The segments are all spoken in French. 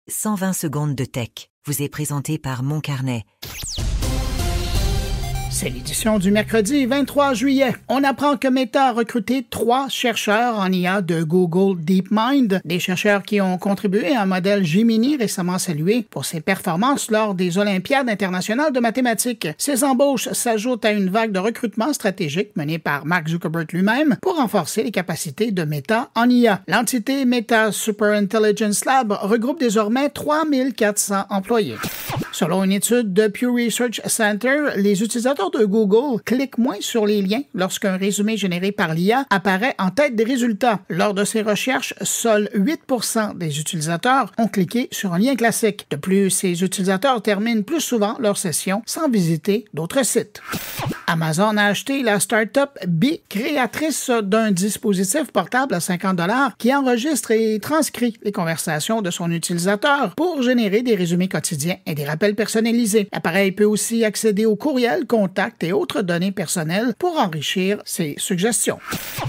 120 secondes de tech vous est présenté par Moncarnet. C'est l'édition du mercredi 23 juillet. On apprend que Meta a recruté 3 chercheurs en IA de Google DeepMind, des chercheurs qui ont contribué à un modèle Gemini récemment salué pour ses performances lors des Olympiades internationales de mathématiques. Ces embauches s'ajoutent à une vague de recrutement stratégique menée par Mark Zuckerberg lui-même pour renforcer les capacités de Meta en IA. L'entité Meta Super Intelligence Lab regroupe désormais 3400 employés. Selon une étude de Pew Research Center, les utilisateurs de Google cliquent moins sur les liens lorsqu'un résumé généré par l'IA apparaît en tête des résultats. Lors de ces recherches, seuls 8% des utilisateurs ont cliqué sur un lien classique. De plus, ces utilisateurs terminent plus souvent leur session sans visiter d'autres sites. Amazon a acheté la start-up Bee, créatrice d'un dispositif portable à $50 qui enregistre et transcrit les conversations de son utilisateur pour générer des résumés quotidiens et des rappels personnalisés. L'appareil peut aussi accéder aux courriels, contacts et autres données personnelles pour enrichir ses suggestions.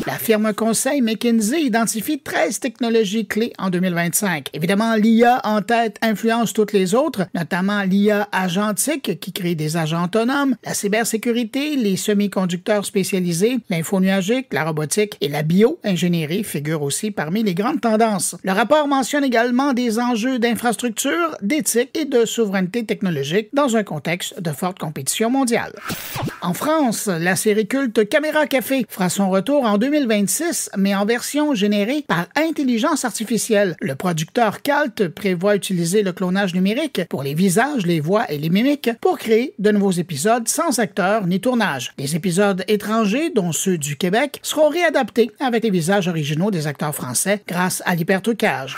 La firme conseil McKinsey identifie 13 technologies clés en 2025. Évidemment, l'IA en tête influence toutes les autres, notamment l'IA agentique qui crée des agents autonomes, la cybersécurité, les semi-conducteurs spécialisés, l'info nuagique, la robotique et la bio-ingénierie figurent aussi parmi les grandes tendances. Le rapport mentionne également des enjeux d'infrastructure, d'éthique et de souveraineté technologique dans un contexte de forte compétition mondiale. En France, la série culte Caméra Café fera son retour en 2026, mais en version générée par intelligence artificielle. Le producteur Calt prévoit utiliser le clonage numérique pour les visages, les voix et les mimiques pour créer de nouveaux épisodes sans acteurs ni tournage. Les épisodes étrangers, dont ceux du Québec, seront réadaptés avec les visages originaux des acteurs français grâce à l'hypertrucage.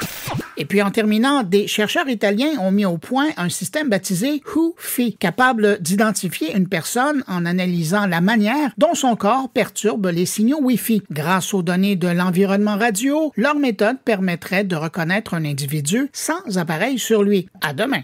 Et puis en terminant, des chercheurs italiens ont mis au point un système baptisé WhoFi, capable d'identifier une personne en analysant la manière dont son corps perturbe les signaux Wi-Fi. Grâce aux données de l'environnement radio, leur méthode permettrait de reconnaître un individu sans appareil sur lui. À demain!